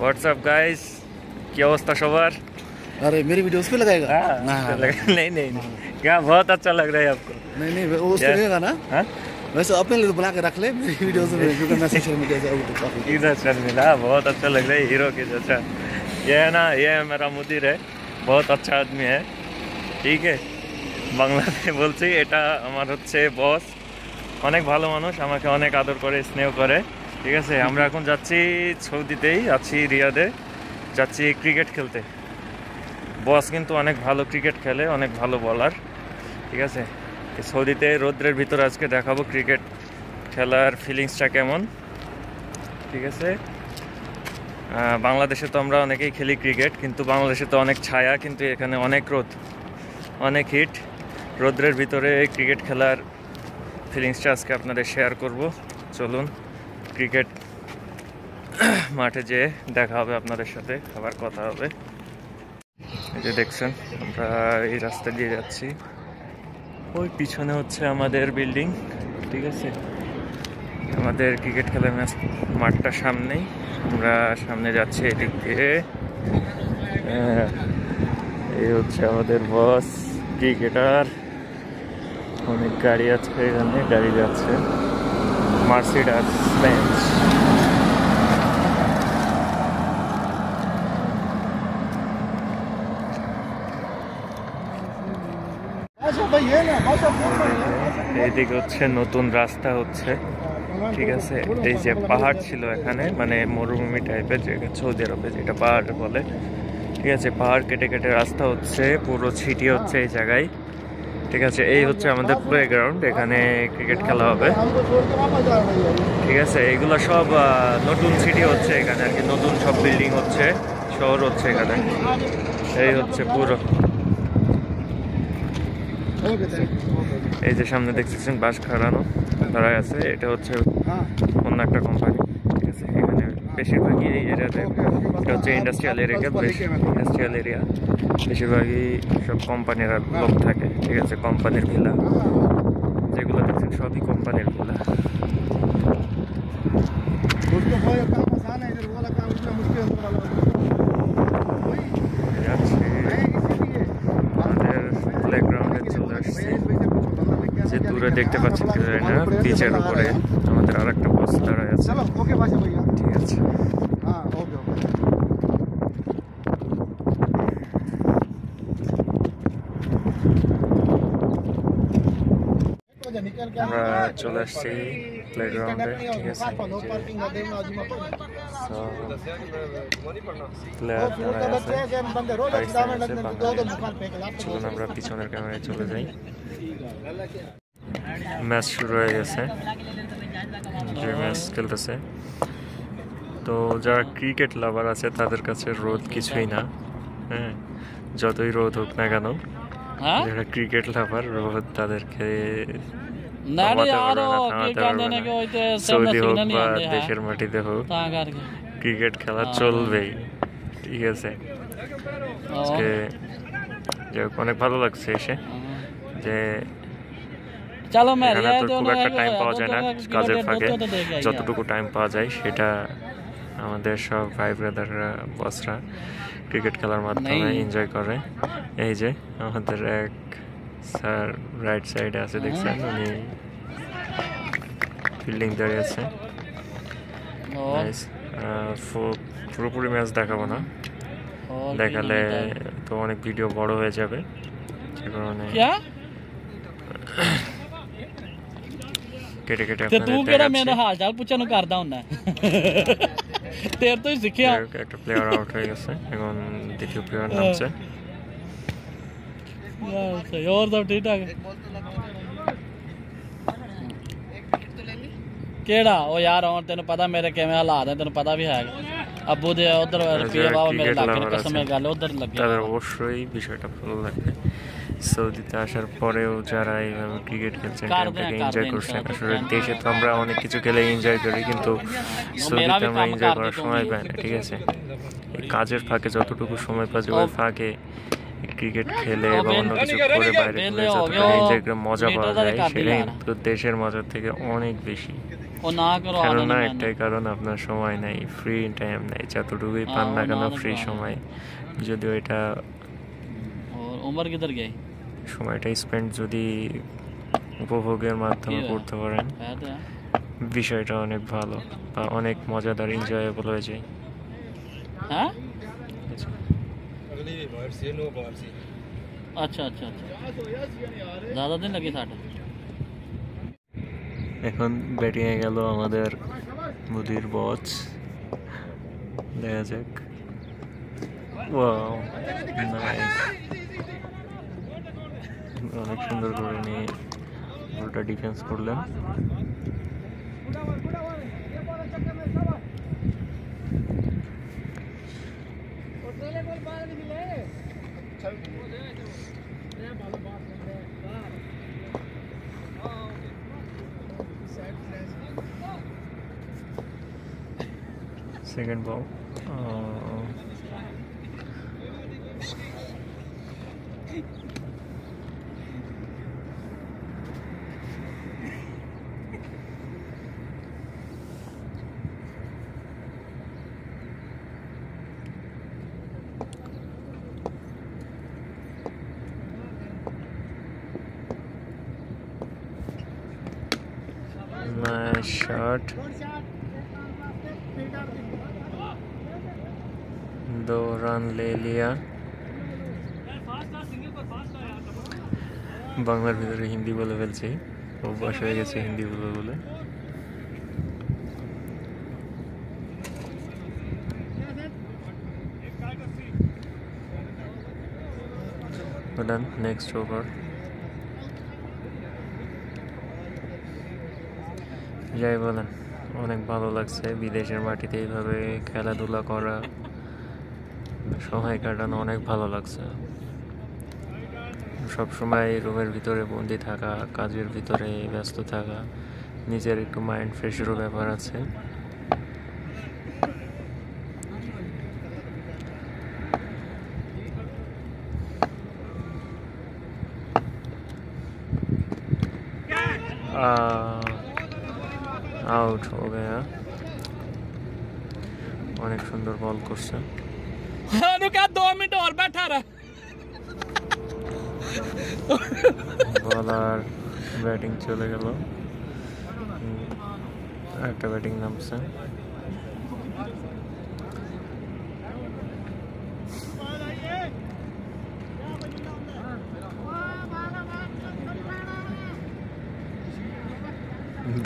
WhatsApp guys, क्या अवस्था सवार? अरे मेरी वीडियो उस पे लगाएगा? नहीं नहीं क्या बहुत अच्छा लग रहा है आपको? नहीं वो उस पे लगेगा ना? वैसे अपने लिए बना के रख ले मेरी वीडियोस में, क्योंकि मैं सोशल मीडिया से काफी इधर चल मिला, बहुत अच्छा लग रहा है हीरो के जैसा। ये है ना, ये है मेरा मुदीर है, बहुत अच्छा आदमी है, ठीक है। বাংলাতে বলছি, এটা আমার হচ্ছে বস, অনেক ভালো মানুষ, আমাকে অনেক আদর করে স্নেহ করে, ঠিক আছে। আমরা এখন যাচ্ছি সৌদিতেই আছি, রিয়াদে যাচ্ছি ক্রিকেট খেলতে। বস কিন্তু অনেক ভালো ক্রিকেট খেলে, অনেক ভালো বলার, ঠিক আছে। সৌদিতে রৌদ্রের ভিতরে আজকে দেখাবো ক্রিকেট খেলার ফিলিংসটা কেমন, ঠিক আছে। বাংলাদেশে তো আমরা অনেকেই খেলি ক্রিকেট, কিন্তু বাংলাদেশে তো অনেক ছায়া, কিন্তু এখানে অনেক রোদ, অনেক হিট। রৌদ্রের ভিতরে ক্রিকেট খেলার ফিলিংসটা আজকে আপনাদের শেয়ার করব। চলুন ক্রিকেট মাঠে যেয়ে দেখা হবে আপনাদের সাথে, আবার কথা হবে। এই যে দেখছেন, আমরা এই রাস্তা দিয়ে যাচ্ছি, ওই পিছনে হচ্ছে আমাদের বিল্ডিং, ঠিক আছে। আমাদের ক্রিকেট খেলার মাঠটা সামনেই, আমরা সামনে যাচ্ছি এদিক দিয়ে। এই হচ্ছে আমাদের বস ক্রিকেটার, অনেক গাড়ি আছে এখানে, গাড়ি যাচ্ছে, মার্সিডিজ বেঞ্জ। এইদিকে হচ্ছে নতুন রাস্তা হচ্ছে, ঠিক আছে। এই যে পাহাড় ছিল এখানে, মানে মরুভূমি টাইপের, যেটা সৌদি আরবে যেটা পাহাড় বলে, ঠিক আছে। পাহাড় কেটে কেটে রাস্তা হচ্ছে, পুরো ছিটি হচ্ছে এই জায়গায়, ঠিক আছে। এই হচ্ছে আমাদের প্লেগ্রাউন্ড, এখানে ক্রিকেট খেলা হবে, ঠিক আছে। এইগুলো সব নতুন সিটি হচ্ছে এখানে আর কি, নতুন সব বিল্ডিং হচ্ছে, শহর হচ্ছে এখানে। এই হচ্ছে পুরো, এই যে সামনে দেখতেছেন বাস খাড়ানো ধরা আছে, এটা হচ্ছে অন্য একটা কোম্পানি, ঠিক আছে। এখানে বেশিরভাগই এই এরিয়াতে, এটা হচ্ছে ইন্ডাস্ট্রিয়াল এরিয়া, ইন্ডাস্ট্রিয়াল এরিয়া, বেশিরভাগই সব কোম্পানির লোক থাকে, ঠিক আছে। কোম্পানির ভিলা যেগুলো দেখছেন সবই কোম্পানির ভিলা। আমাদের প্লেগ্রাউন্ডে চলে আসছি, যে দূরে দেখতে পাচ্ছেন কি জানি না, পিচের উপরে আমাদের আর একটা বাস দাঁড়ায় আছে, ঠিক আছে। আমরা চলে আসছি প্লেগ্রাউন্ডে, ঠিক আছে। চলুন আমরা পিছনের ক্যামেরায় চলে যাই। ম্যাচ শুরু হয়ে গেছে, যে ম্যাচ খেলতেছে। তো যারা ক্রিকেট লাভার আছে তাদের কাছে রোদ কিছুই না, হ্যাঁ, যতই রোদ হোক না কেন, যারা ক্রিকেট লাভার রোদ তাদেরকে সৌদি হোক বা দেশের মাটিতে হোক, ক্রিকেট খেলা চলবেই, ঠিক আছে। আজকে অনেক ভালো লাগছে এসে, যে এখানে তো খুব একটা টাইম পাওয়া যায় না কাজের ফাঁকে, যতটুকু টাইম পাওয়া যায় সেটা আমাদের সব ভাই ব্রাদাররা, বসরা ক্রিকেট খেলার মাধ্যমে এনজয় করে। এই যে আমাদের এক স্যার রাইট সাইডে আছে, দেখছেন, উনি ফিল্ডিং দাঁড়িয়ে আছে। পুরোপুরি ম্যাচ দেখাবো না, দেখালে তো অনেক ভিডিও বড় হয়ে যাবে, সে কারণে কেটে কেটে একটা প্লেয়ার আউট হয়ে গেছে, এখন দ্বিতীয় প্লেয়ার নামছে। केड़ा ओ यार, और तेन पता मेरे किवें हालात है, तेन पता भी है। अब्बू दे उधर रुपये बाबा मेरे लागे कसम गल उधर लगे, তাদের অবশ্যই বিষয়টা ভালো লাগবে। সৌদিতে আসার পরেও যারা এইভাবে ক্রিকেট খেলছেন, টাইমটাকে এনজয় করছেন, আসলে দেশে তো আমরা অনেক কিছু খেলে এনজয় করি, কিন্তু সৌদিতে আমরা এনজয় করার সময় পাই না, ঠিক আছে। এই কাজের ফাঁকে যতটুকু সময় পাওয়া যায়, ওই ফাঁকে ক্রিকেট খেলে বা অন্য কিছু করে বাইরে যতটুকু এনজয় করে মজা পাওয়া যায়, সেটা কিন্তু দেশের মজার থেকে অনেক বেশি। ও না করো কারণ आने না नहीं একটাই কারণ আপনার সময় নাই, ফ্রি টাইম নাই, যতটুকুই পান না কেন ফ্রি সময়, যদিও এটা और उमर किधर गई সময়টা স্পেন্ড যদি উপভোগের মাধ্যমে করতে পারেন, है तो है। বিষয়টা অনেক ভালো বা অনেক মজাদার, এনজয়েবল হয়ে যায়। हैं अच्छा अच्छा अच्छा ज़्यादा दिन लगे साठ এখন ব্যাটিংয়ে গেল আমাদের মুদির বচ, দেখা যাক। ওয়াও নাইস, অনেক সুন্দর করে উনি বলটা ডিফেন্স করলেন। Second ball. Nice shot. 2 run ले लिया। বাংলার ভিতরে হিন্দি বলে ফেলছি, অভ্যাস হয়ে গেছে হিন্দি বলে বলে। Next over. যাই বলেন, অনেক ভালো লাগছে বিদেশের মাটিতে এইভাবে খেলাধুলা করা, সময় কাটানো অনেক ভালো লাগছে। সবসময় রুমের ভিতরে বন্দি থাকা, কাজের ভিতরে ব্যস্ত থাকা, নিজের একটু মাইন্ড ফ্রেশেরও ব্যাপার আছে। আউট হয়ে গেয়া। অনেক সুন্দর বল করছে। दो मिनट और बैठा रहा বলার ব্যাটিং চলে গেল, একটা ব্যাটিং নামছে।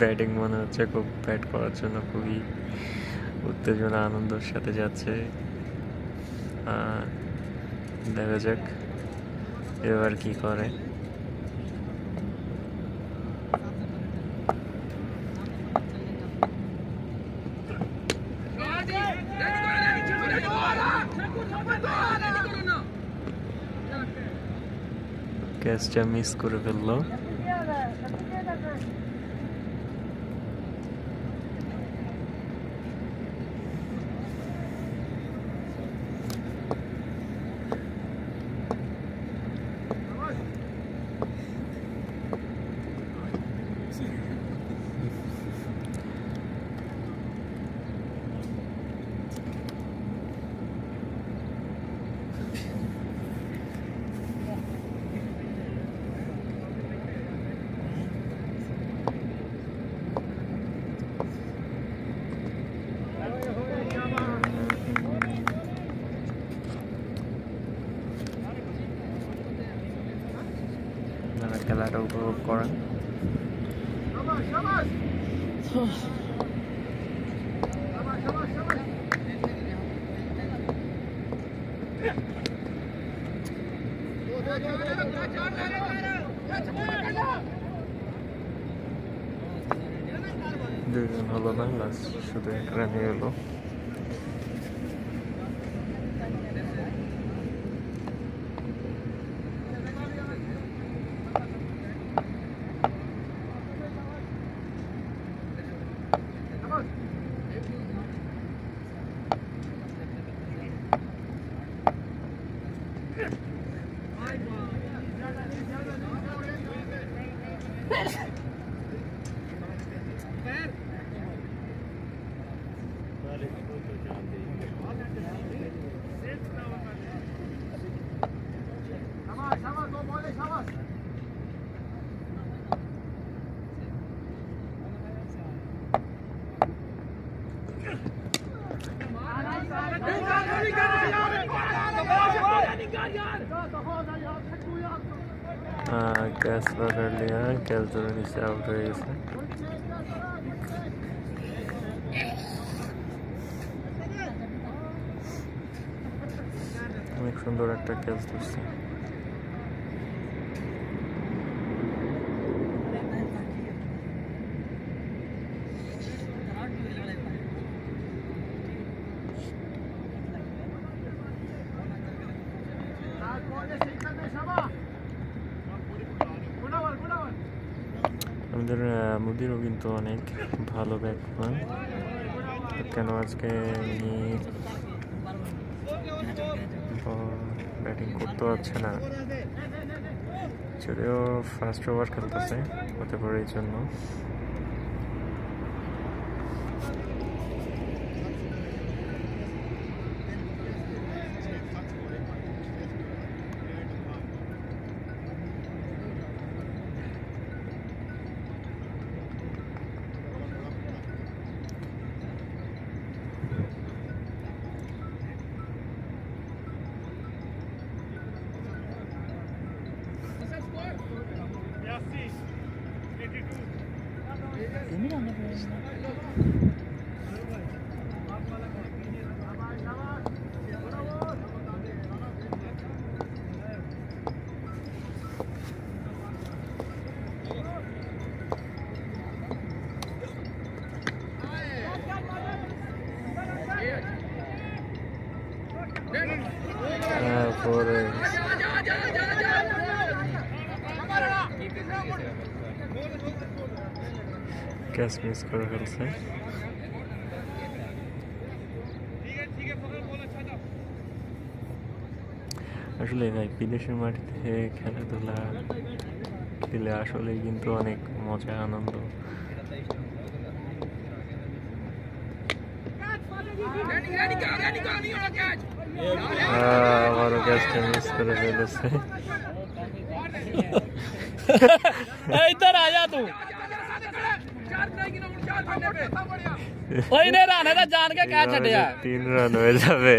ব্যাটিং মনে হচ্ছে খুব ব্যাট করার জন্য খুবই উত্তেজনা আনন্দের সাথে যাচ্ছে। দেখা যাক এবার কি করে। ক্যাচটা মিস করে ফেললো। খেলাটা উপভোগ করেন। দুজন হলো না, লাস্ট শুধু এক রানে এলো। ক্যাচ পকড় লিয়া, ক্যাচ ধরে নিচে আউট হয়ে গেছে। অনেক সুন্দর একটা ক্যাচ ধরছে। আমাদের মুদিরও কিন্তু অনেক ভালো ব্যাটসম্যান, কেন আজকে উনি ব্যাটিং করতে পারছে না, যদিও ফার্স্ট ওভার খেলতেছে, হতে পারে এই জন্য। ক্যাচ মিস করে ফেলছে। আসলে ভাই বিদেশের মাটিতে খেলাধুলা খেলে আসলে কিন্তু অনেক মজা আনন্দ। আবারও ক্যাচটা মিস করে ফেলেছে। इधर आ जा तू ওই নে রান এটা জান के क्या छड़या 3 রান হয়ে যাবে।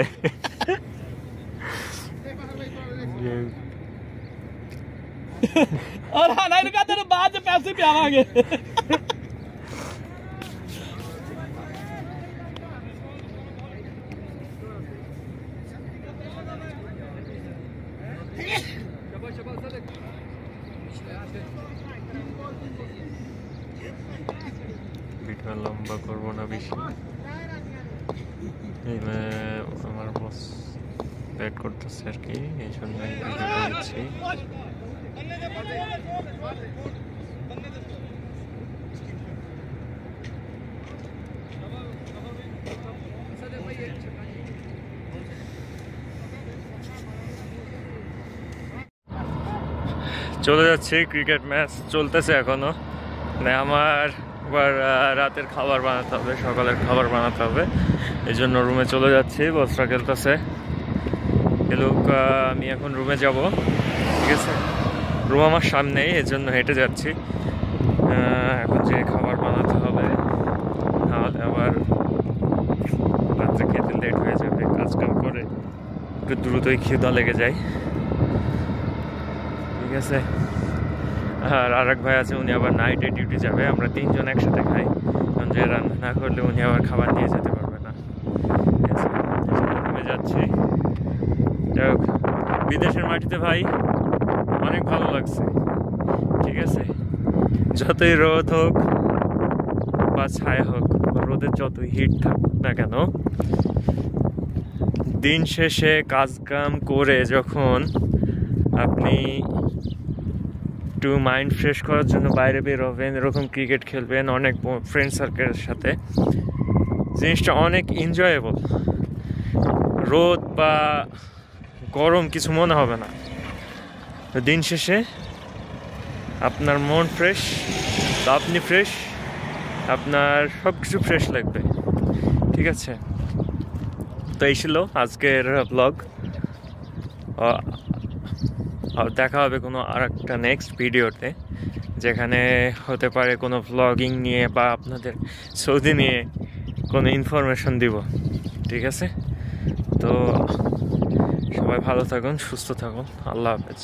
और हाना इनका तेरे बाद में पैसे पियावांगे। ভিডিও লম্বা করবো না বেশি, আমার বস ব্যাট করতেছে আর কি, এই জন্য ভিডিওটা দিচ্ছি। চলে যাচ্ছি, ক্রিকেট ম্যাচ চলতেছে এখনো, মানে আমার আবার রাতের খাবার বানাতে হবে, সকালের খাবার বানাতে হবে, এই জন্য রুমে চলে যাচ্ছি। বসরা খেলতেছে, এলোক আমি এখন রুমে যাব, ঠিক আছে? রুম আমার সামনেই, এই জন্য হেঁটে যাচ্ছি। এখন যে খাবার বানাতে হবে, নাহলে আবার রাত্রে খেতে লেট হয়ে যাবে। কাজকাম করে একটু দ্রুতই খিদা লেগে যায়, ঠিক আছে? আর আরেক ভাই আছে, উনি আবার নাইটে ডিউটি যাবে, আমরা 3 জন একসাথে খাই, কারণ যে রান্না না করলে উনি আবার খাবার নিয়ে যেতে পারবে না, ঠিক আছে? রুমে যাচ্ছি। যাই হোক, বিদেশের মাটিতে ভাই অনেক ভালো লাগছে, ঠিক আছে? যতই রোদ হোক বা ছায়া হোক, রোদের যতই হিট থাকুক না কেন, দিন শেষে কাজ কাম করে যখন আপনি একটু মাইন্ড ফ্রেশ করার জন্য বাইরে বের হবেন, এরকম ক্রিকেট খেলবেন অনেক ফ্রেন্ড সার্কেলের সাথে, জিনিসটা অনেক এনজয়েবল। রোদ বা গরম কিছু মনে হবে না। তো দিন শেষে আপনার মন ফ্রেশ, তো আপনি ফ্রেশ, আপনার সব কিছু ফ্রেশ লাগবে, ঠিক আছে? তো এই ছিল আজকের ব্লগ। আর দেখা হবে কোনো আর একটা নেক্সট ভিডিওতে, যেখানে হতে পারে কোনো ভ্লগিং নিয়ে বা আপনাদের সৌদি নিয়ে কোনো ইনফরমেশন দিব, ঠিক আছে? তো সবাই ভালো থাকুন, সুস্থ থাকুন, আল্লাহ হাফেজ।